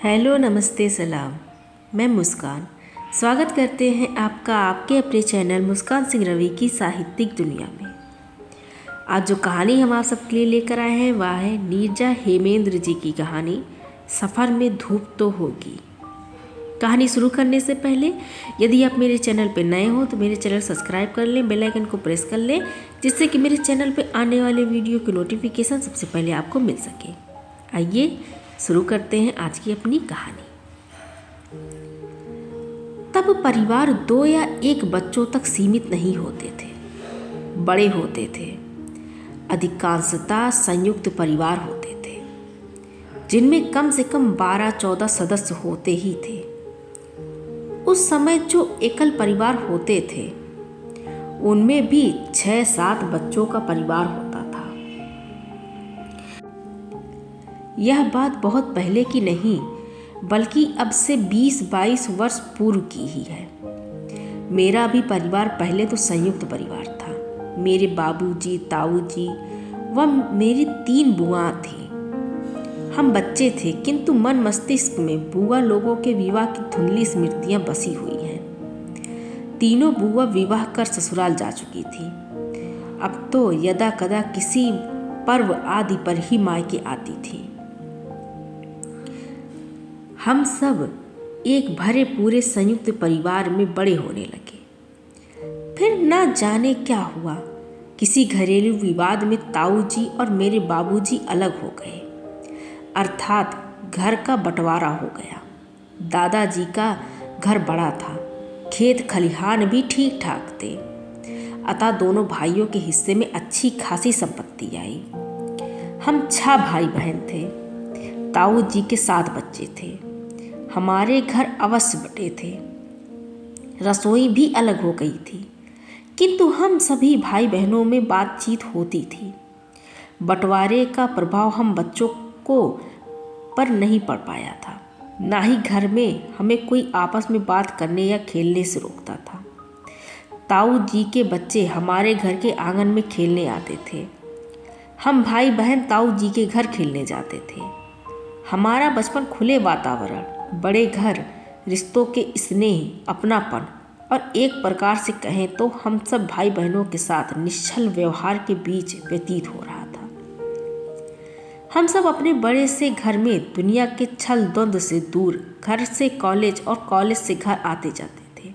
Hello, नमस्ते, सलाम। मैं मुस्कान। स्वागत करते हैं आपका आपके अपने चैनल मुस्कान सिंह रवि की साहित्यिक दुनिया में। आज जो कहानी हम आप सबके लिए लेकर आए हैं वह है नीरजा हेमेंद्र जी की कहानी सफ़र में धूप तो होगी। कहानी शुरू करने से पहले यदि आप मेरे चैनल पर नए हो तो मेरे चैनल सब्सक्राइब कर लें, बेल आइकन को प्रेस कर लें, जिससे कि मेरे चैनल पर आने वाले वीडियो की नोटिफिकेशन सबसे पहले आपको मिल सके। आइए शुरू करते हैं आज की अपनी कहानी। तब परिवार 2 या 1 बच्चों तक सीमित नहीं होते थे, बड़े होते थे। अधिकांशतः संयुक्त परिवार होते थे, जिनमें कम से कम 12-14 सदस्य होते ही थे। उस समय जो एकल परिवार होते थे उनमें भी 6-7 बच्चों का परिवार होता था। यह बात बहुत पहले की नहीं बल्कि अब से 20-22 वर्ष पूर्व की ही है। मेरा भी परिवार पहले तो संयुक्त परिवार था। मेरे बाबूजी, ताऊजी व मेरी 3 बुआ थी। हम बच्चे थे, किंतु मन मस्तिष्क में बुआ लोगों के विवाह की धुंधली स्मृतियां बसी हुई हैं। तीनों बुआ विवाह कर ससुराल जा चुकी थी। अब तो यदा कदा किसी पर्व आदि पर ही मायके आती थी। हम सब एक भरे पूरे संयुक्त परिवार में बड़े होने लगे। फिर ना जाने क्या हुआ, किसी घरेलू विवाद में ताऊ जी और मेरे बाबूजी अलग हो गए, अर्थात घर का बंटवारा हो गया। दादाजी का घर बड़ा था, खेत खलिहान भी ठीक ठाक थे, अतः दोनों भाइयों के हिस्से में अच्छी खासी संपत्ति आई। हम 6 भाई बहन थे। ताऊ जी के 7 बच्चे थे। हमारे घर अवश्य बटे थे। रसोई भी अलग हो गई थी, किंतु हम सभी भाई बहनों में बातचीत होती थी। बंटवारे का प्रभाव हम बच्चों को पर नहीं पड़ पाया था, ना ही घर में हमें कोई आपस में बात करने या खेलने से रोकता था। ताऊ जी के बच्चे हमारे घर के आंगन में खेलने आते थे। हम भाई बहन ताऊ जी के घर खेलने जाते थे। हमारा बचपन खुले वातावरण, बड़े घर, रिश्तों के स्नेह, अपनापन और एक प्रकार से कहें तो हम सब भाई बहनों के साथ निश्चल व्यवहार के बीच व्यतीत हो रहा था। हम सब अपने बड़े से घर में दुनिया के छल द्वंद्व से दूर, घर से कॉलेज और कॉलेज से घर आते जाते थे।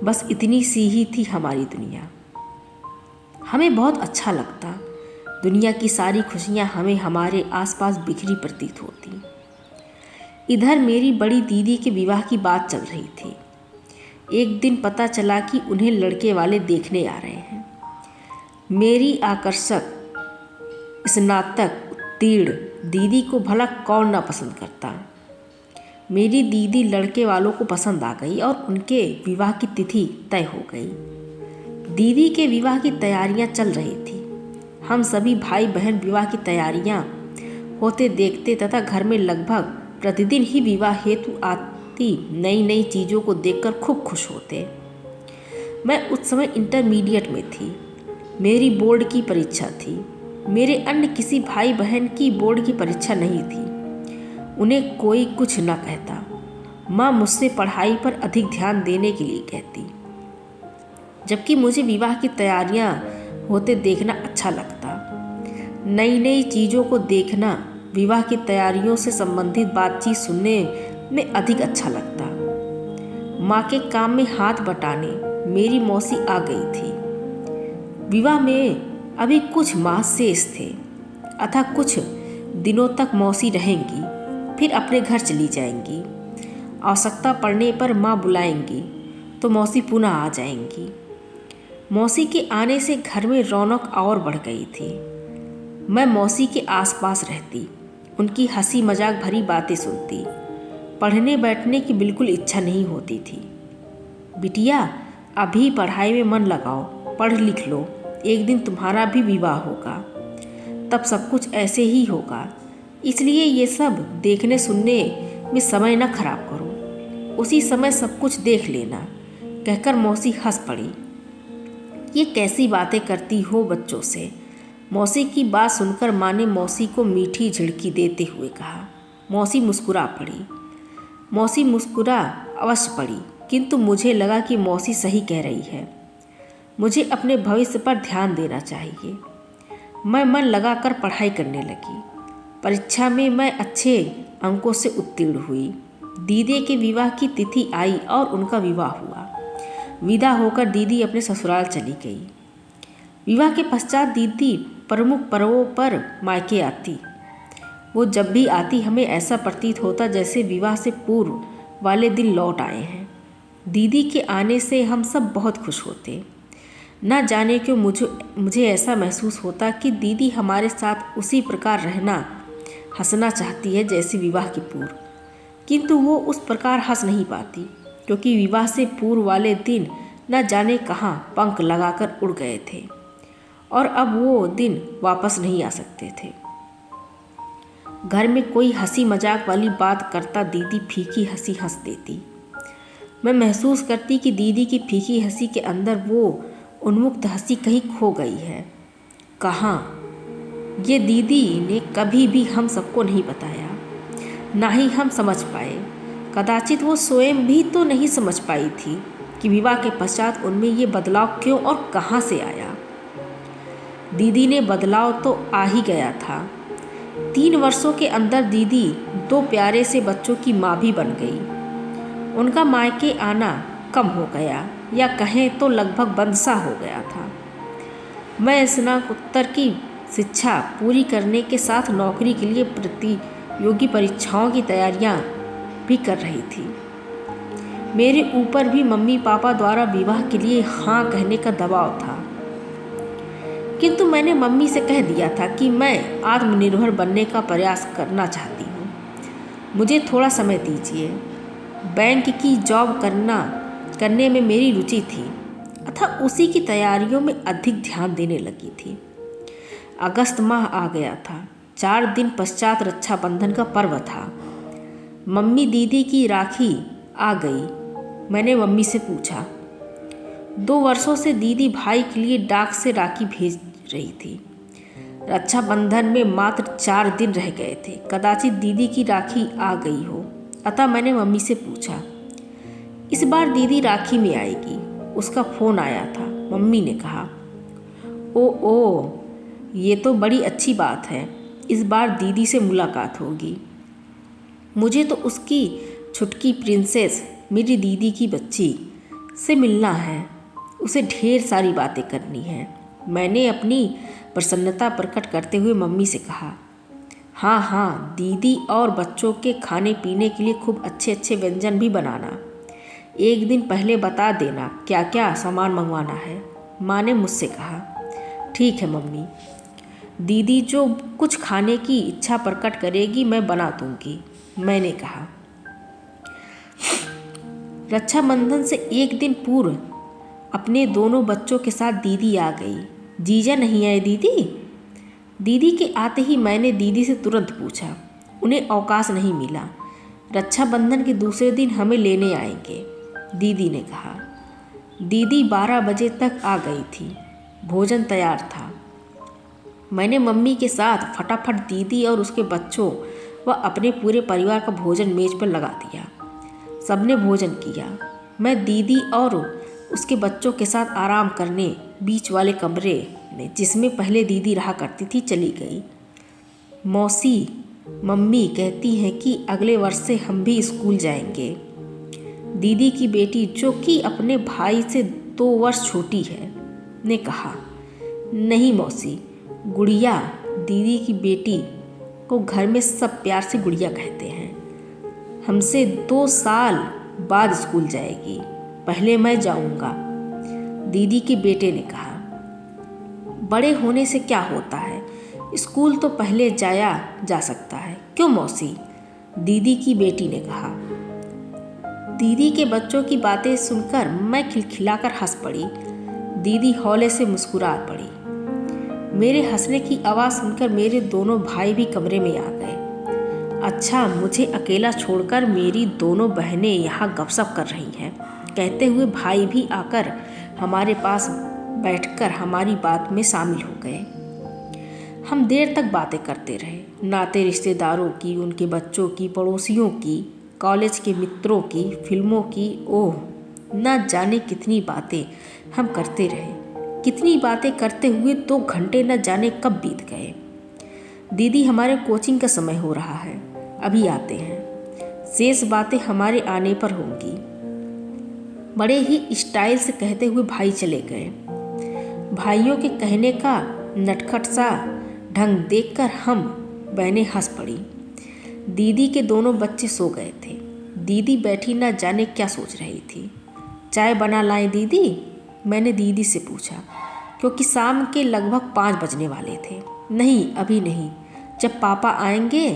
बस इतनी सी ही थी हमारी दुनिया। हमें बहुत अच्छा लगता। दुनिया की सारी खुशियां हमें हमारे आसपास बिखरी प्रतीत होती। इधर मेरी बड़ी दीदी के विवाह की बात चल रही थी। एक दिन पता चला कि उन्हें लड़के वाले देखने आ रहे हैं। मेरी आकर्षक स्नातक उत्तीर्ण दीदी को भला कौन ना पसंद करता। मेरी दीदी लड़के वालों को पसंद आ गई और उनके विवाह की तिथि तय हो गई। दीदी के विवाह की तैयारियां चल रही थी। हम सभी भाई बहन विवाह की तैयारियां होते देखते तथा घर में लगभग प्रतिदिन ही विवाह हेतु आती नई नई चीज़ों को देखकर खूब खुश होते। मैं उस समय इंटरमीडिएट में थी। मेरी बोर्ड की परीक्षा थी। मेरे अन्य किसी भाई बहन की बोर्ड की परीक्षा नहीं थी। उन्हें कोई कुछ न कहता। माँ मुझसे पढ़ाई पर अधिक ध्यान देने के लिए कहती, जबकि मुझे विवाह की तैयारियां होते देखना अच्छा लगता। नई नई चीज़ों को देखना, विवाह की तैयारियों से संबंधित बातचीत सुनने में अधिक अच्छा लगता। माँ के काम में हाथ बटाने मेरी मौसी आ गई थी। विवाह में अभी कुछ माह शेष थे, अतः कुछ दिनों तक मौसी रहेंगी, फिर अपने घर चली जाएंगी। आवश्यकता पड़ने पर माँ बुलाएंगी तो मौसी पुनः आ जाएंगी। मौसी के आने से घर में रौनक और बढ़ गई थी। मैं मौसी के आसपास रहती, उनकी हंसी मजाक भरी बातें सुनती। पढ़ने बैठने की बिल्कुल इच्छा नहीं होती थी। बिटिया, अभी पढ़ाई में मन लगाओ, पढ़ लिख लो, एक दिन तुम्हारा भी विवाह होगा, तब सब कुछ ऐसे ही होगा, इसलिए ये सब देखने सुनने में समय न खराब करो, उसी समय सब कुछ देख लेना, कहकर मौसी हंस पड़ी। ये कैसी बातें करती हो बच्चों से। मौसी की बात सुनकर माँ ने मौसी को मीठी झिड़की देते हुए कहा, मौसी मुस्कुरा पड़ी। मौसी मुस्कुरा अवश्य पड़ी, किंतु मुझे लगा कि मौसी सही कह रही है। मुझे अपने भविष्य पर ध्यान देना चाहिए। मैं मन लगाकर पढ़ाई करने लगी। परीक्षा में मैं अच्छे अंकों से उत्तीर्ण हुई। दीदी के विवाह की तिथि आई और उनका विवाह हुआ। विदा होकर दीदी अपने ससुराल चली गई। विवाह के पश्चात दीदी प्रमुख पर्वों पर मायके आती। वो जब भी आती हमें ऐसा प्रतीत होता जैसे विवाह से पूर्व वाले दिन लौट आए हैं। दीदी के आने से हम सब बहुत खुश होते। न जाने क्यों मुझे ऐसा महसूस होता कि दीदी हमारे साथ उसी प्रकार रहना, हंसना चाहती है जैसे विवाह के पूर्व, किंतु वो उस प्रकार हंस नहीं पाती, क्योंकि विवाह से पूर्व वाले दिन न जाने कहाँ पंख लगाकर उड़ गए थे और अब वो दिन वापस नहीं आ सकते थे। घर में कोई हंसी मजाक वाली बात करता दीदी फीकी हंसी हंस देती। मैं महसूस करती कि दीदी की फीकी हंसी के अंदर वो उन्मुक्त हंसी कहीं खो गई है। कहाँ? ये दीदी ने कभी भी हम सबको नहीं बताया, ना ही हम समझ पाए। कदाचित वो स्वयं भी तो नहीं समझ पाई थी कि विवाह के पश्चात उनमें ये बदलाव क्यों और कहाँ से आया। दीदी ने बदलाव तो आ ही गया था। 3 वर्षों के अंदर दीदी 2 प्यारे से बच्चों की माँ भी बन गई। उनका मायके आना कम हो गया, या कहें तो लगभग बंद सा हो गया था। मैं स्नातकोत्तर की शिक्षा पूरी करने के साथ नौकरी के लिए प्रतियोगी परीक्षाओं की तैयारियां भी कर रही थी। मेरे ऊपर भी मम्मी पापा द्वारा विवाह के लिए हाँ कहने का दबाव था, किंतु मैंने मम्मी से कह दिया था कि मैं आत्मनिर्भर बनने का प्रयास करना चाहती हूँ। मुझे थोड़ा समय दीजिए। बैंक की जॉब करने में मेरी रुचि थी अतः उसी की तैयारियों में अधिक ध्यान देने लगी थी। अगस्त माह आ गया था। 4 दिन पश्चात रक्षाबंधन का पर्व था। मम्मी दीदी की राखी आ गई। मैंने मम्मी से पूछा। 2 वर्षों से दीदी भाई के लिए डाक से राखी भेज रही थी। रक्षाबंधन में मात्र 4 दिन रह गए थे। कदाचित दीदी की राखी आ गई हो, अतः मैंने मम्मी से पूछा, इस बार दीदी राखी में आएगी? उसका फ़ोन आया था। मम्मी ने कहा, ओ ये तो बड़ी अच्छी बात है, इस बार दीदी से मुलाकात होगी। मुझे तो उसकी छुटकी प्रिंसेस, मेरी दीदी की बच्ची से मिलना है, उसे ढेर सारी बातें करनी है। मैंने अपनी प्रसन्नता प्रकट करते हुए मम्मी से कहा, हाँ, दीदी और बच्चों के खाने पीने के लिए खूब अच्छे अच्छे व्यंजन भी बनाना। एक दिन पहले बता देना क्या क्या सामान मंगवाना है। माँ ने मुझसे कहा, ठीक है मम्मी, दीदी जो कुछ खाने की इच्छा प्रकट करेगी मैं बना दूंगी। मैंने कहा। रक्षाबंधन से 1 दिन पूर्व अपने दोनों बच्चों के साथ दीदी आ गई। जीजा नहीं आए दीदी? दीदी के आते ही मैंने दीदी से तुरंत पूछा। उन्हें अवकाश नहीं मिला। रक्षाबंधन के दूसरे दिन हमें लेने आएंगे, दीदी ने कहा। दीदी 12 बजे तक आ गई थी। भोजन तैयार था। मैंने मम्मी के साथ फटाफट दीदी और उसके बच्चों व अपने पूरे परिवार का भोजन मेज पर लगा दिया। सबने भोजन किया। मैं दीदी और उसके बच्चों के साथ आराम करने बीच वाले कमरे में, जिसमें पहले दीदी रहा करती थी, चली गई। मम्मी कहती हैं कि अगले वर्ष से हम भी स्कूल जाएंगे। दीदी की बेटी, जो कि अपने भाई से 2 वर्ष छोटी है, ने कहा। नहीं मौसी, गुड़िया, दीदी की बेटी को घर में सब प्यार से गुड़िया कहते हैं। हमसे 2 साल बाद स्कूल जाएगी, पहले मैं जाऊंगा, दीदी के बेटे ने कहा। बड़े होने से क्या होता है, स्कूल तो पहले जाया जा सकता है, क्यों मौसी? दीदी की बेटी ने कहा। दीदी के बच्चों की बातें सुनकर मैं खिलखिलाकर हंस पड़ी। दीदी हौले से मुस्कुरा पड़ी। मेरे हंसने की आवाज़ सुनकर मेरे दोनों भाई भी कमरे में आ गए। अच्छा, मुझे अकेला छोड़कर मेरी दोनों बहनें यहाँ गपशप कर रही हैं, कहते हुए भाई भी आकर हमारे पास बैठकर हमारी बात में शामिल हो गए। हम देर तक बातें करते रहे, नाते रिश्तेदारों की, उनके बच्चों की, पड़ोसियों की, कॉलेज के मित्रों की, फिल्मों की। ओह, ना जाने कितनी बातें हम करते रहे। कितनी बातें करते हुए 2 घंटे न जाने कब बीत गए। दीदी, हमारे कोचिंग का समय हो रहा है, अभी आते हैं। शेष बातें हमारे आने पर होंगी। बड़े ही स्टाइल से कहते हुए भाई चले गए। भाइयों के कहने का नटखट सा ढंग देखकर हम बहनें हंस पड़ी। दीदी के दोनों बच्चे सो गए थे। दीदी बैठी न जाने क्या सोच रही थी। चाय बना लाएं दीदी? मैंने दीदी से पूछा, क्योंकि शाम के लगभग 5 बजने वाले थे। नहीं, अभी नहीं, जब पापा आएंगे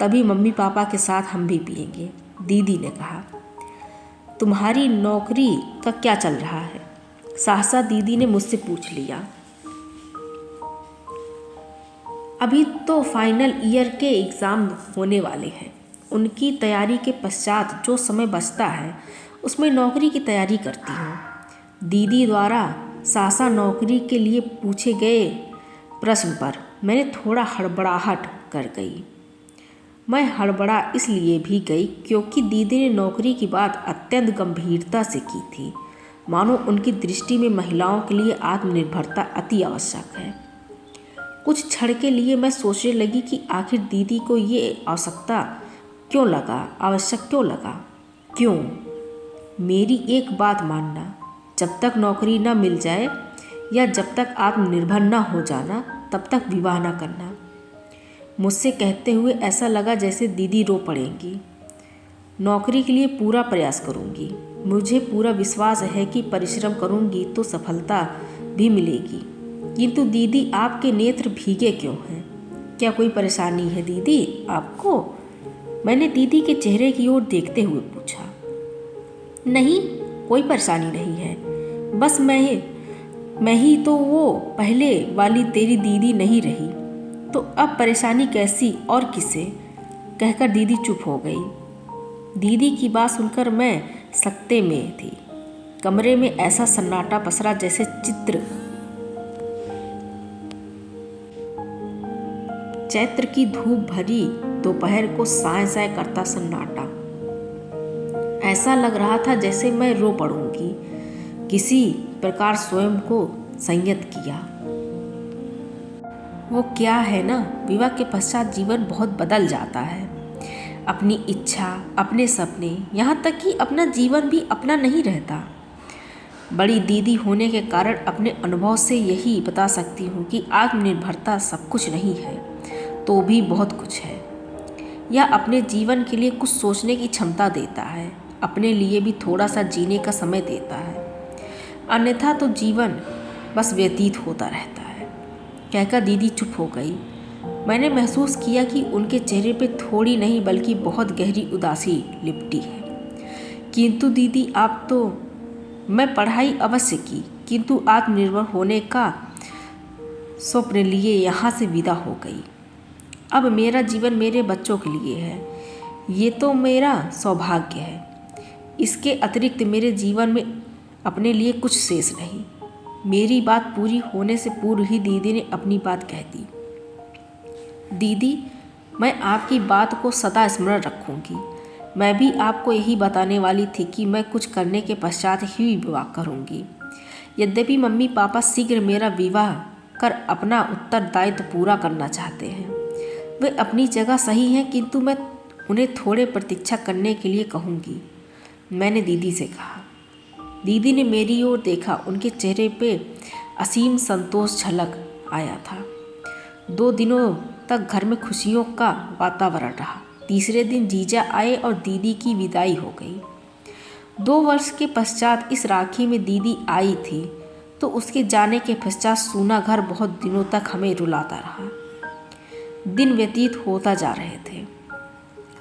तभी मम्मी पापा के साथ हम भी पिएंगे, दीदी ने कहा। तुम्हारी नौकरी का क्या चल रहा है? सहसा दीदी ने मुझसे पूछ लिया। अभी तो फाइनल ईयर के एग्ज़ाम होने वाले हैं। उनकी तैयारी के पश्चात जो समय बचता है उसमें नौकरी की तैयारी करती हूँ। दीदी द्वारा सासा नौकरी के लिए पूछे गए प्रश्न पर मैंने थोड़ा हड़बड़ाहट कर गई। मैं हड़बड़ा इसलिए भी गई क्योंकि दीदी ने नौकरी की बात अत्यंत गंभीरता से की थी, मानो उनकी दृष्टि में महिलाओं के लिए आत्मनिर्भरता अति आवश्यक है। कुछ क्षण के लिए मैं सोचने लगी कि आखिर दीदी को ये आवश्यक क्यों लगा। क्यों? मेरी एक बात मानना, जब तक नौकरी न मिल जाए या जब तक आत्मनिर्भर न हो जाना, तब तक विवाह न करना। मुझसे कहते हुए ऐसा लगा जैसे दीदी रो पड़ेंगी। नौकरी के लिए पूरा प्रयास करूंगी। मुझे पूरा विश्वास है कि परिश्रम करूंगी तो सफलता भी मिलेगी। किंतु दीदी, आपके नेत्र भीगे क्यों हैं? क्या कोई परेशानी है दीदी आपको? मैंने दीदी के चेहरे की ओर देखते हुए पूछा। नहीं, कोई परेशानी नहीं है, बस मैं ही तो वो पहले वाली तेरी दीदी नहीं रही, तो अब परेशानी कैसी और किसे? कहकर दीदी चुप हो गई। दीदी की बात सुनकर मैं सकते में थी। कमरे में ऐसा सन्नाटा पसरा जैसे चैत्र की धूप भरी दोपहर को साय साय करता सन्नाटा। ऐसा लग रहा था जैसे मैं रो पड़ूंगी। किसी प्रकार स्वयं को संयत किया। वो क्या है ना, विवाह के पश्चात जीवन बहुत बदल जाता है। अपनी इच्छा, अपने सपने, यहाँ तक कि अपना जीवन भी अपना नहीं रहता। बड़ी दीदी होने के कारण अपने अनुभव से यही बता सकती हूँ कि आत्मनिर्भरता सब कुछ नहीं है तो भी बहुत कुछ है। यह अपने जीवन के लिए कुछ सोचने की क्षमता देता है, अपने लिए भी थोड़ा सा जीने का समय देता है, अन्यथा तो जीवन बस व्यतीत होता रहता है। कहकर दीदी चुप हो गई। मैंने महसूस किया कि उनके चेहरे पे थोड़ी नहीं बल्कि बहुत गहरी उदासी लिपटी है। किंतु दीदी, आप तो, मैं पढ़ाई अवश्य की, किंतु आत्मनिर्भर होने का स्वप्न लिए यहाँ से विदा हो गई। अब मेरा जीवन मेरे बच्चों के लिए है, ये तो मेरा सौभाग्य है। इसके अतिरिक्त मेरे जीवन में अपने लिए कुछ शेष नहीं। मेरी बात पूरी होने से पूर्व ही दीदी ने अपनी बात कह दी। दीदी, मैं आपकी बात को सदा स्मरण रखूंगी। मैं भी आपको यही बताने वाली थी कि मैं कुछ करने के पश्चात ही विवाह करूंगी। यद्यपि मम्मी पापा शीघ्र मेरा विवाह कर अपना उत्तरदायित्व पूरा करना चाहते हैं। वे अपनी जगह सही हैं, किंतु मैं उन्हें थोड़े प्रतीक्षा करने के लिए कहूँगी, मैंने दीदी से कहा। दीदी ने मेरी ओर देखा। उनके चेहरे पे असीम संतोष झलक आया था। 2 दिनों तक घर में खुशियों का वातावरण रहा। तीसरे दिन जीजा आए और दीदी की विदाई हो गई। 2 वर्ष के पश्चात इस राखी में दीदी आई थी, तो उसके जाने के पश्चात सूना घर बहुत दिनों तक हमें रुलाता रहा। दिन व्यतीत होता जा रहे थे।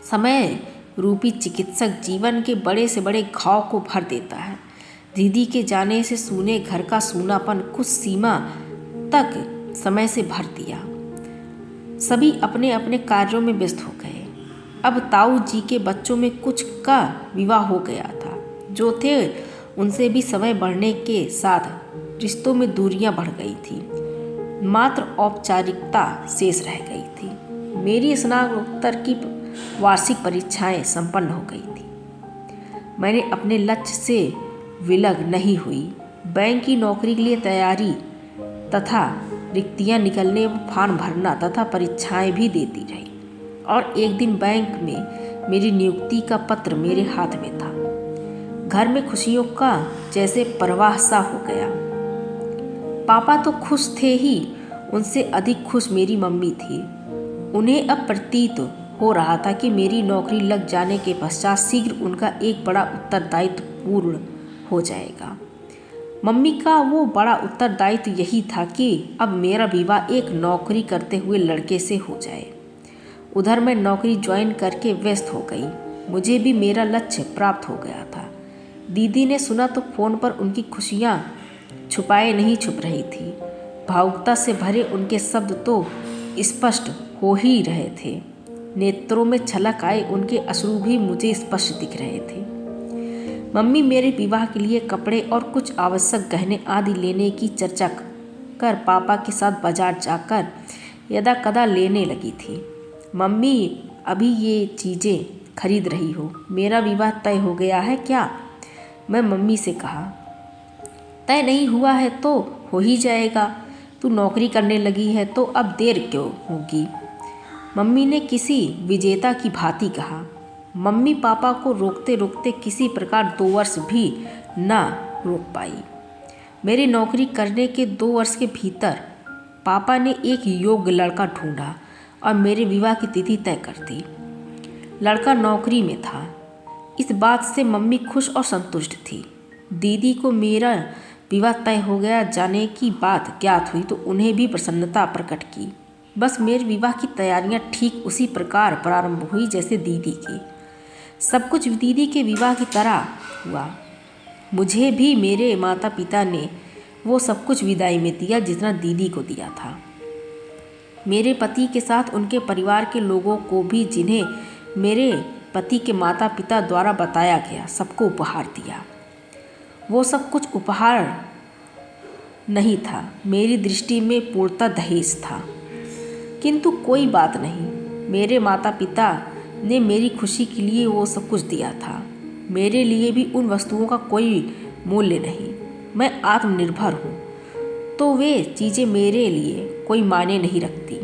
समय रूपी चिकित्सक जीवन के बड़े से बड़े घाव को भर देता है। दीदी के जाने से सूने घर का सूनापन कुछ सीमा तक समय से भर दिया। सभी अपने अपने कार्यों में व्यस्त हो गए। अब ताऊ जी के बच्चों में कुछ का विवाह हो गया था। जो थे उनसे भी समय बढ़ने के साथ रिश्तों में दूरियां बढ़ गई थी। मात्र औपचारिकता शेष रह गई थी। मेरी स्नातकोत्तर की वार्षिक परीक्षाएं संपन्न हो गई थी। मैंने अपने लक्ष्य से विलग नहीं हुई। बैंक की नौकरी के लिए तैयारी तथा रिक्तियां निकलने पर फॉर्म भरना तथा परीक्षाएं भी देती रही और एक दिन बैंक में मेरी नियुक्ति का पत्र मेरे हाथ में था। घर में खुशियों का जैसे प्रवाह सा हो गया। पापा तो खुश थे ही, उनसे अधिक खुश मेरी मम्मी थी। उन्हें अब प्रतीत हो रहा था कि मेरी नौकरी लग जाने के पश्चात शीघ्र उनका एक बड़ा उत्तरदायित्व पूर्ण हो जाएगा। मम्मी का वो बड़ा उत्तरदायित्व यही था कि अब मेरा विवाह एक नौकरी करते हुए लड़के से हो जाए। उधर मैं नौकरी ज्वाइन करके व्यस्त हो गई। मुझे भी मेरा लक्ष्य प्राप्त हो गया था। दीदी ने सुना तो फ़ोन पर उनकी खुशियाँ छुपाए नहीं छुप रही थी। भावुकता से भरे उनके शब्द तो स्पष्ट हो ही रहे थे। नेत्रों में छलक आए उनके अश्रु भी मुझे स्पष्ट दिख रहे थे। मम्मी मेरे विवाह के लिए कपड़े और कुछ आवश्यक गहने आदि लेने की चर्चा कर पापा के साथ बाजार जाकर यदा कदा लेने लगी थी। मम्मी, अभी ये चीज़ें खरीद रही हो, मेरा विवाह तय हो गया है क्या? मैं मम्मी से कहा। तय नहीं हुआ है तो हो ही जाएगा। तू नौकरी करने लगी है तो अब देर क्यों होगी? मम्मी ने किसी विजेता की भांति कहा। मम्मी पापा को रोकते रोकते किसी प्रकार 2 वर्ष भी न रोक पाई। मेरी नौकरी करने के 2 वर्ष के भीतर पापा ने एक योग्य लड़का ढूंढा और मेरे विवाह की तिथि तय कर दी। लड़का नौकरी में था। इस बात से मम्मी खुश और संतुष्ट थी। दीदी को मेरा विवाह तय हो गया जाने की बात ज्ञात हुई तो उन्हें भी प्रसन्नता प्रकट की। बस मेरे विवाह की तैयारियां ठीक उसी प्रकार प्रारंभ हुई जैसे दीदी की। सब कुछ दीदी के विवाह की तरह हुआ। मुझे भी मेरे माता पिता ने वो सब कुछ विदाई में दिया जितना दीदी को दिया था। मेरे पति के साथ उनके परिवार के लोगों को भी, जिन्हें मेरे पति के माता पिता द्वारा बताया गया, सबको उपहार दिया। वो सब कुछ उपहार नहीं था, मेरी दृष्टि में पूर्णतः दहेज था। किंतु कोई बात नहीं, मेरे माता पिता ने मेरी खुशी के लिए वो सब कुछ दिया था। मेरे लिए भी उन वस्तुओं का कोई मूल्य नहीं। मैं आत्मनिर्भर हूँ तो वे चीज़ें मेरे लिए कोई मायने नहीं रखती,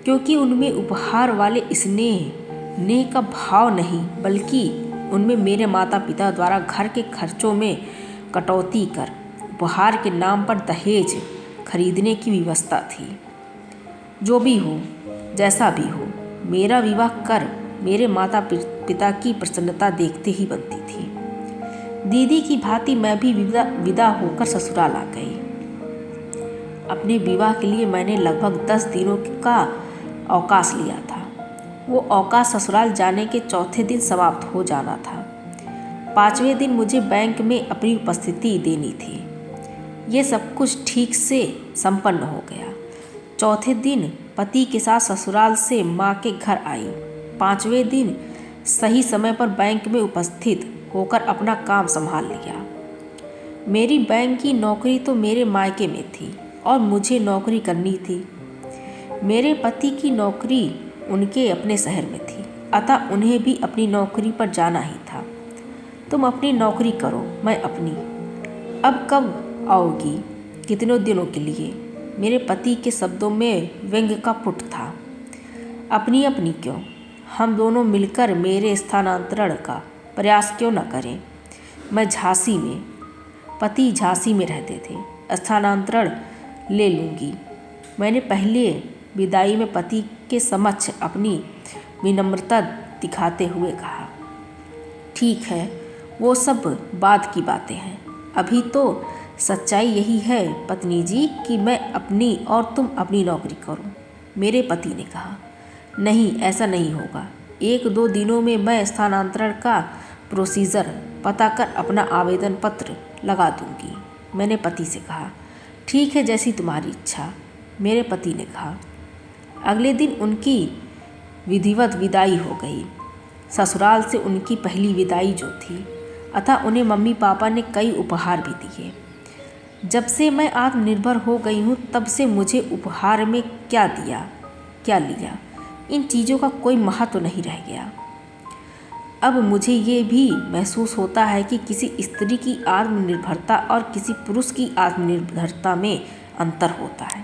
क्योंकि उनमें उपहार वाले स्नेह का भाव नहीं, बल्कि उनमें मेरे माता पिता द्वारा घर के खर्चों में कटौती कर उपहार के नाम पर दहेज खरीदने की व्यवस्था थी। जो भी हो, जैसा भी हो, मेरा विवाह कर मेरे माता पिता की प्रसन्नता देखते ही बनती थी। दीदी की भांति मैं भी विदा होकर ससुराल आ गई। अपने विवाह के लिए मैंने लगभग 10 दिनों का अवकाश लिया था। वो अवकाश ससुराल जाने के चौथे दिन समाप्त हो जाना था। 5वें दिन मुझे बैंक में अपनी उपस्थिति देनी थी। ये सब कुछ ठीक से संपन्न हो गया। चौथे दिन पति के साथ ससुराल से माँ के घर आई। 5वें दिन सही समय पर बैंक में उपस्थित होकर अपना काम संभाल लिया। मेरी बैंक की नौकरी तो मेरे मायके में थी और मुझे नौकरी करनी थी। मेरे पति की नौकरी उनके अपने शहर में थी, अतः उन्हें भी अपनी नौकरी पर जाना ही था। तुम अपनी नौकरी करो, मैं अपनी। अब कब आओगी? कितनों दिनों के लिए? मेरे पति के शब्दों में व्यंग्य का पुट था। अपनी अपनी क्यों, हम दोनों मिलकर मेरे स्थानांतरण का प्रयास क्यों न करें। मैं झांसी में, पति झांसी में रहते थे, स्थानांतरण ले लूँगी। मैंने पहले विदाई में पति के समक्ष अपनी विनम्रता दिखाते हुए कहा, ठीक है, वो सब बाद की बातें हैं। अभी तो सच्चाई यही है पत्नी जी कि मैं अपनी और तुम अपनी नौकरी करो। मेरे पति ने कहा, नहीं, ऐसा नहीं होगा। 1-2 दिनों में मैं स्थानांतरण का प्रोसीजर पता कर अपना आवेदन पत्र लगा दूंगी। मैंने पति से कहा, ठीक है, जैसी तुम्हारी इच्छा। मेरे पति ने कहा। अगले दिन उनकी विधिवत विदाई हो गई। ससुराल से उनकी पहली विदाई जो थी, अतः उन्हें मम्मी पापा ने कई उपहार भी दिए। जब से मैं आत्मनिर्भर हो गई हूँ तब से मुझे उपहार में क्या दिया, क्या लिया, इन चीज़ों का कोई महत्व नहीं रह गया। अब मुझे ये भी महसूस होता है कि किसी स्त्री की आत्मनिर्भरता और किसी पुरुष की आत्मनिर्भरता में अंतर होता है।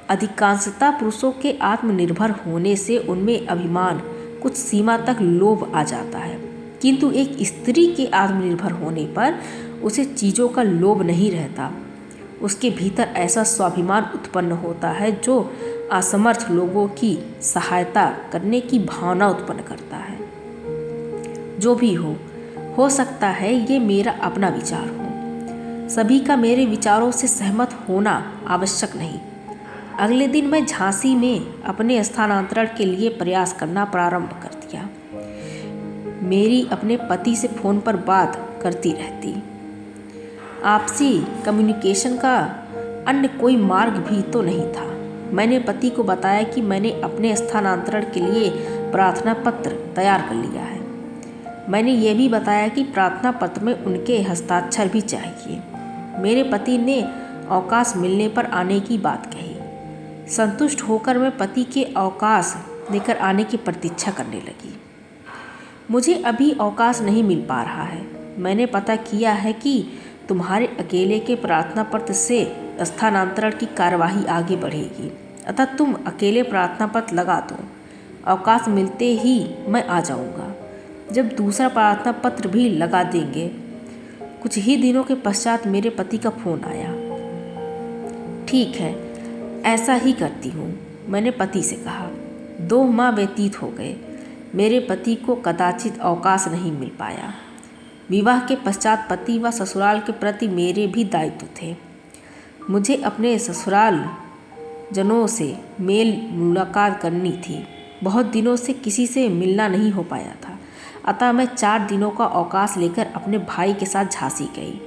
अधिकांशतः पुरुषों के आत्मनिर्भर होने से उनमें अभिमान, कुछ सीमा तक लोभ आ जाता है, किंतु एक स्त्री के आत्मनिर्भर होने पर उसे चीज़ों का लोभ नहीं रहता। उसके भीतर ऐसा स्वाभिमान उत्पन्न होता है जो असमर्थ लोगों की सहायता करने की भावना उत्पन्न करता है। जो भी हो सकता है ये मेरा अपना विचार हो, सभी का मेरे विचारों से सहमत होना आवश्यक नहीं। अगले दिन मैं झांसी में अपने स्थानांतरण के लिए प्रयास करना प्रारंभ कर दिया। मेरी अपने पति से फ़ोन पर बात करती रहती। आपसी कम्युनिकेशन का अन्य कोई मार्ग भी तो नहीं था। मैंने पति को बताया कि मैंने अपने स्थानांतरण के लिए प्रार्थना पत्र तैयार कर लिया है। मैंने ये भी बताया कि प्रार्थना पत्र में उनके हस्ताक्षर भी चाहिए। मेरे पति ने अवकाश मिलने पर आने की बात कही। संतुष्ट होकर मैं पति के अवकाश लेकर आने की प्रतीक्षा करने लगी। मुझे अभी अवकाश नहीं मिल पा रहा है। मैंने पता किया है कि तुम्हारे अकेले के प्रार्थना पत्र से स्थानांतरण की कार्यवाही आगे बढ़ेगी, अतः तुम अकेले प्रार्थना पत्र लगा दो। अवकाश मिलते ही मैं आ जाऊंगा। जब दूसरा प्रार्थना पत्र भी लगा देंगे। कुछ ही दिनों के पश्चात मेरे पति का फ़ोन आया। ठीक है, ऐसा ही करती हूँ, मैंने पति से कहा। 2 माह व्यतीत हो गए। मेरे पति को कदाचित अवकाश नहीं मिल पाया। विवाह के पश्चात पति व ससुराल के प्रति मेरे भी दायित्व थे। मुझे अपने ससुराल जनों से मेल मुलाकात करनी थी। बहुत दिनों से किसी से मिलना नहीं हो पाया था, अतः मैं 4 दिनों का अवकाश लेकर अपने भाई के साथ झांसी गई।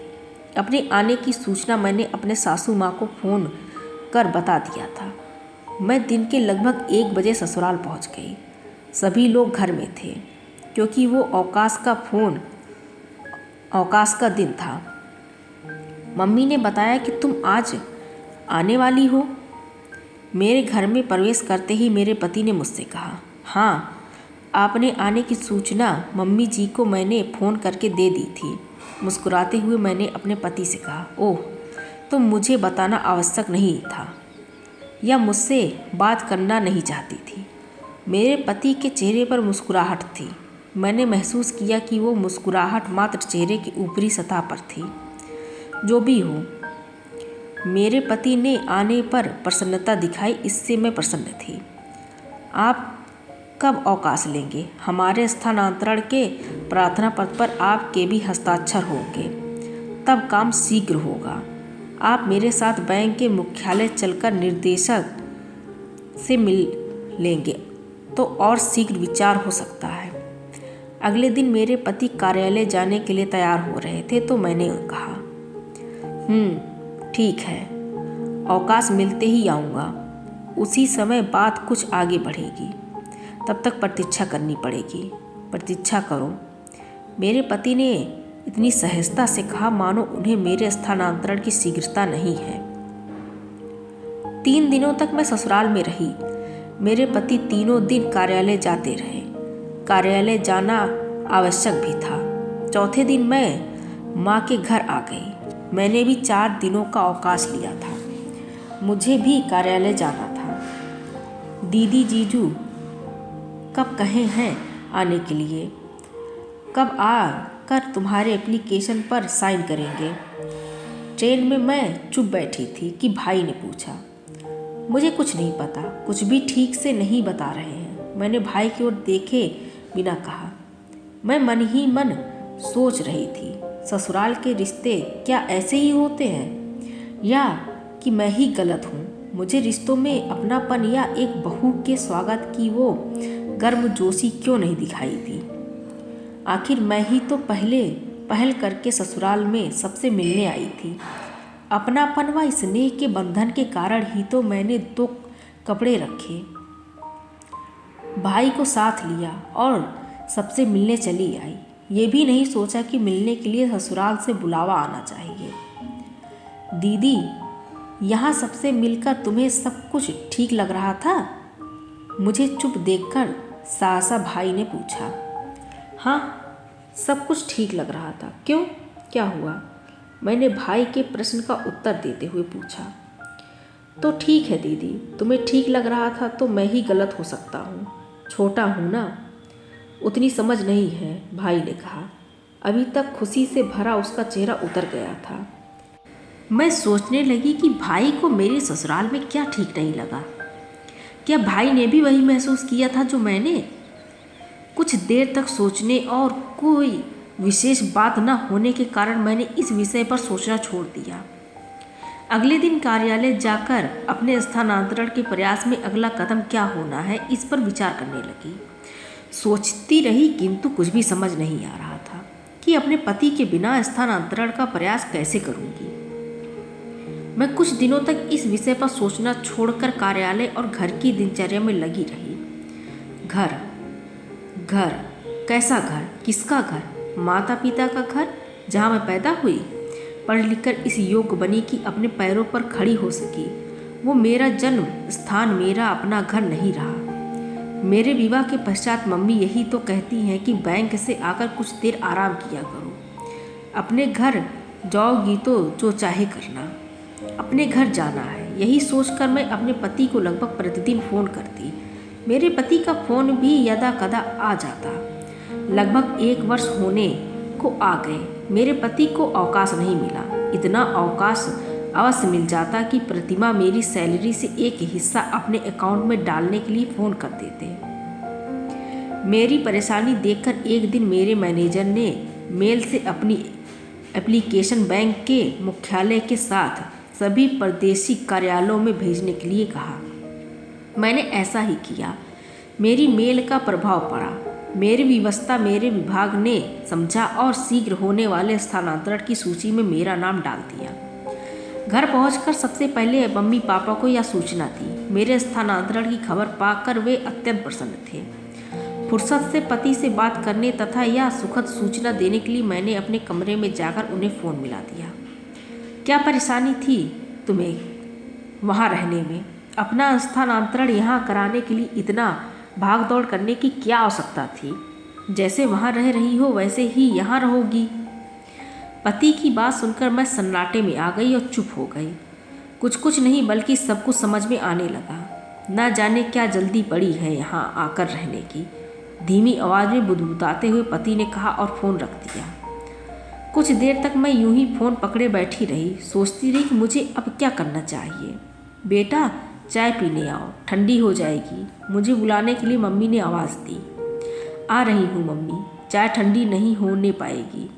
अपने आने की सूचना मैंने अपने सासू माँ को फ़ोन कर बता दिया था। मैं दिन के लगभग 1 बजे ससुराल पहुँच गई। सभी लोग घर में थे क्योंकि वो अवकाश का दिन था। मम्मी ने बताया कि तुम आज आने वाली हो। मेरे घर में प्रवेश करते ही मेरे पति ने मुझसे कहा, हाँ, आपने आने की सूचना मम्मी जी को मैंने फ़ोन करके दे दी थी। मुस्कुराते हुए मैंने अपने पति से कहा, ओह, तो मुझे बताना आवश्यक नहीं था या मुझसे बात करना नहीं चाहती थी। मेरे पति के चेहरे पर मुस्कुराहट थी। मैंने महसूस किया कि वो मुस्कुराहट मात्र चेहरे की ऊपरी सतह पर थी। जो भी हो, मेरे पति ने आने पर प्रसन्नता दिखाई, इससे मैं प्रसन्न थी। आप कब अवकाश लेंगे? हमारे स्थानांतरण के प्रार्थना पत्र पर आपके भी हस्ताक्षर होंगे, तब काम शीघ्र होगा। आप मेरे साथ बैंक के मुख्यालय चलकर निर्देशक से मिल लेंगे तो और शीघ्र विचार हो सकता है। अगले दिन मेरे पति कार्यालय जाने के लिए तैयार हो रहे थे तो मैंने कहा, ठीक है, अवकाश मिलते ही आऊँगा। उसी समय बात कुछ आगे बढ़ेगी, तब तक प्रतीक्षा करनी पड़ेगी। प्रतीक्षा करो। मेरे पति ने इतनी सहजता से कहा मानो उन्हें मेरे स्थानांतरण की शीघ्रता नहीं है। 3 दिनों तक मैं ससुराल में रही। मेरे पति तीनों दिन कार्यालय जाते रहे। कार्यालय जाना आवश्यक भी था। चौथे दिन मैं माँ के घर आ गई। मैंने भी 4 दिनों का अवकाश लिया था। मुझे भी कार्यालय जाना था। दीदी जीजू कब कहे हैं आने के लिए? कब आकर तुम्हारे एप्लीकेशन पर साइन करेंगे? ट्रेन में मैं चुप बैठी थी कि भाई ने पूछा। मुझे कुछ नहीं पता, कुछ भी ठीक से नहीं बता रहे हैं, मैंने भाई की ओर देखे बिना कहा। मैं मन ही मन सोच रही थी, ससुराल के रिश्ते क्या ऐसे ही होते हैं या कि मैं ही गलत हूँ? मुझे रिश्तों में अपनापन या एक बहू के स्वागत की वो गर्मजोशी क्यों नहीं दिखाई दी? आखिर मैं ही तो पहल करके ससुराल में सबसे मिलने आई थी। अपनापन व स्नेह के बंधन के कारण ही तो मैंने 2 कपड़े रखे, भाई को साथ लिया और सबसे मिलने चली आई। ये भी नहीं सोचा कि मिलने के लिए ससुराल से बुलावा आना चाहिए। दीदी, यहाँ सबसे मिलकर तुम्हें सब कुछ ठीक लग रहा था? मुझे चुप देखकर सहसा भाई ने पूछा। हाँ, सब कुछ ठीक लग रहा था। क्यों, क्या हुआ? मैंने भाई के प्रश्न का उत्तर देते हुए पूछा। तो ठीक है दीदी, तुम्हें ठीक लग रहा था तो मैं ही गलत हो सकता हूँ, छोटा हूँ ना, उतनी समझ नहीं है, भाई ने कहा। अभी तक खुशी से भरा उसका चेहरा उतर गया था। मैं सोचने लगी कि भाई को मेरे ससुराल में क्या ठीक नहीं लगा। क्या भाई ने भी वही महसूस किया था जो मैंने? कुछ देर तक सोचने और कोई विशेष बात न होने के कारण मैंने इस विषय पर सोचना छोड़ दिया। अगले दिन कार्यालय जाकर अपने स्थानांतरण के प्रयास में अगला कदम क्या होना है इस पर विचार करने लगी। सोचती रही किंतु कुछ भी समझ नहीं आ रहा था कि अपने पति के बिना स्थानांतरण का प्रयास कैसे करूंगी। मैं कुछ दिनों तक इस विषय पर सोचना छोड़कर कार्यालय और घर की दिनचर्या में लगी रही। घर घर, कैसा घर? किसका घर? माता पिता का घर, जहाँ मैं पैदा हुई, पढ़ लिखकर इस योग्य बनी कि अपने पैरों पर खड़ी हो सकी। वो मेरा जन्म स्थान, मेरा अपना घर नहीं रहा। मेरे विवाह के पश्चात मम्मी यही तो कहती हैं कि बैंक से आकर कुछ देर आराम किया करो, अपने घर जाओगी तो जो चाहे करना। अपने घर जाना है, यही सोचकर मैं अपने पति को लगभग प्रतिदिन फ़ोन करती। मेरे पति का फ़ोन भी यदा कदा आ जाता। लगभग 1 वर्ष होने को आ गए। मेरे पति को अवकाश नहीं मिला। इतना अवकाश अवश्य मिल जाता कि प्रतिमा मेरी सैलरी से एक हिस्सा अपने अकाउंट में डालने के लिए फ़ोन कर देते। मेरी परेशानी देखकर एक दिन मेरे मैनेजर ने मेल से अपनी एप्लीकेशन बैंक के मुख्यालय के साथ सभी परदेशी कार्यालयों में भेजने के लिए कहा। मैंने ऐसा ही किया। मेरी मेल का प्रभाव पड़ा। मेरी व्यवस्था मेरे विभाग ने समझा और शीघ्र होने वाले स्थानांतरण की सूची में मेरा नाम डाल दिया। घर पहुंचकर सबसे पहले मम्मी पापा को यह सूचना दी। मेरे स्थानांतरण की खबर पाकर वे अत्यंत प्रसन्न थे। फुर्सत से पति से बात करने तथा यह सुखद सूचना देने के लिए मैंने अपने कमरे में जाकर उन्हें फ़ोन मिला दिया। क्या परेशानी थी तुम्हें वहाँ रहने में? अपना स्थानांतरण यहाँ कराने के लिए इतना भाग दौड़ करने की क्या आवश्यकता थी? जैसे वहाँ रह रही हो वैसे ही यहाँ रहोगी। पति की बात सुनकर मैं सन्नाटे में आ गई और चुप हो गई। कुछ नहीं बल्कि सब कुछ समझ में आने लगा। न जाने क्या जल्दी पड़ी है यहाँ आकर रहने की, धीमी आवाज़ में बुदबुदाते हुए पति ने कहा और फ़ोन रख दिया। कुछ देर तक मैं यूं ही फ़ोन पकड़े बैठी रही, सोचती रही कि मुझे अब क्या करना चाहिए। बेटा, चाय पीने आओ, ठंडी हो जाएगी, मुझे बुलाने के लिए मम्मी ने आवाज़ दी। आ रही हूँ मम्मी, चाय ठंडी नहीं होने पाएगी,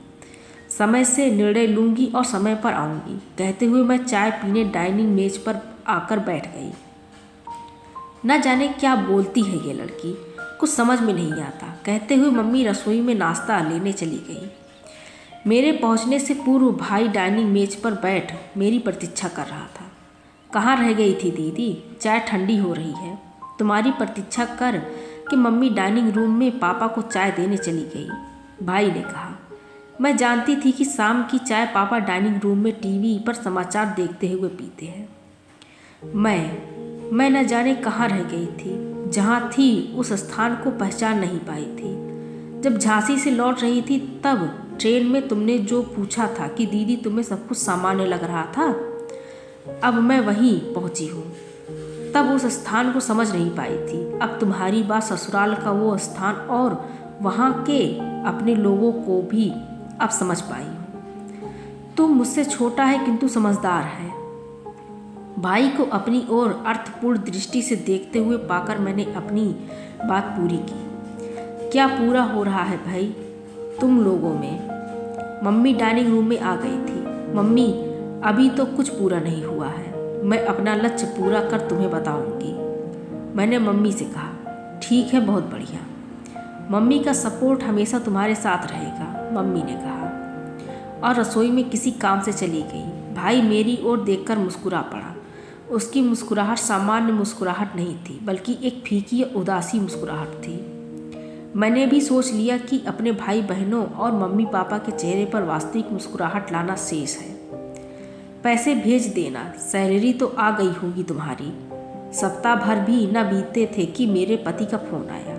समय से निर्णय लूँगी और समय पर आऊँगी, कहते हुए मैं चाय पीने डाइनिंग मेज पर आकर बैठ गई। न जाने क्या बोलती है ये लड़की, कुछ समझ में नहीं आता, कहते हुए मम्मी रसोई में नाश्ता लेने चली गई। मेरे पहुंचने से पूर्व भाई डाइनिंग मेज पर बैठ मेरी प्रतीक्षा कर रहा था। कहाँ रह गई थी दीदी? चाय ठंडी हो रही है, तुम्हारी प्रतीक्षा कर कि मम्मी डाइनिंग रूम में पापा को चाय देने चली गई, भाई ने कहा। मैं जानती थी कि शाम की चाय पापा डाइनिंग रूम में टीवी पर समाचार देखते हुए पीते हैं। मैं न जाने कहाँ रह गई थी। जहाँ थी उस स्थान को पहचान नहीं पाई थी। जब झांसी से लौट रही थी तब ट्रेन में तुमने जो पूछा था कि दीदी तुम्हें सब कुछ सामान्य लग रहा था, अब मैं वहीं पहुंची हूँ। तब उस स्थान को समझ नहीं पाई थी। अब तुम्हारी बात ससुराल का वो स्थान और वहाँ के अपने लोगों को भी अब समझ पाई हूँ। तुम मुझसे छोटा है किंतु समझदार है। भाई को अपनी ओर अर्थपूर्ण दृष्टि से देखते हुए पाकर मैंने अपनी बात पूरी की। क्या पूरा हो रहा है भाई तुम लोगों में? मम्मी डाइनिंग रूम में आ गई थी। मम्मी, अभी तो कुछ पूरा नहीं हुआ है, मैं अपना लक्ष्य पूरा कर तुम्हें बताऊंगी, मैंने मम्मी से कहा। ठीक है, बहुत बढ़िया, मम्मी का सपोर्ट हमेशा तुम्हारे साथ रहेगा, मम्मी ने कहा और रसोई में किसी काम से चली गई। भाई मेरी ओर देखकर मुस्कुरा पड़ा। उसकी मुस्कुराहट सामान्य मुस्कुराहट नहीं थी, बल्कि एक फीकी और उदासी मुस्कुराहट थी। मैंने भी सोच लिया कि अपने भाई बहनों और मम्मी पापा के चेहरे पर वास्तविक मुस्कुराहट लाना शेष है। पैसे भेज देना, सैलरी तो आ गई होगी तुम्हारी। सप्ताह भर भी न बीते थे कि मेरे पति का फ़ोन आया।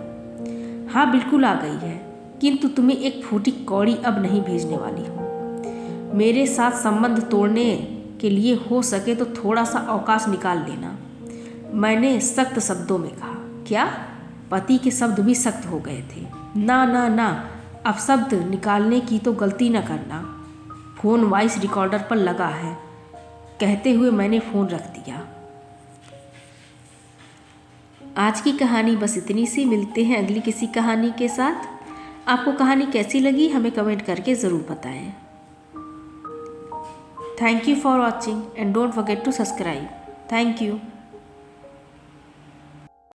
हाँ बिल्कुल आ गई है, किंतु तुम्हें एक फूटी कौड़ी अब नहीं भेजने वाली हूँ। मेरे साथ संबंध तोड़ने के लिए हो सके तो थोड़ा सा अवकाश निकाल लेना। मैंने सख्त शब्दों में कहा। क्या? पति के शब्द भी सख्त हो गए थे। ना ना ना, अब शब्द निकालने की तो गलती न करना। फ़ोन वॉइस रिकॉर्डर पर लगा है, कहते हुए मैंने फ़ोन रख दिया। आज की कहानी बस इतनी सी। मिलते हैं अगली किसी कहानी के साथ। आपको कहानी कैसी लगी हमें कमेंट करके ज़रूर बताएं। Thank you for watching and don't forget to subscribe. Thank you.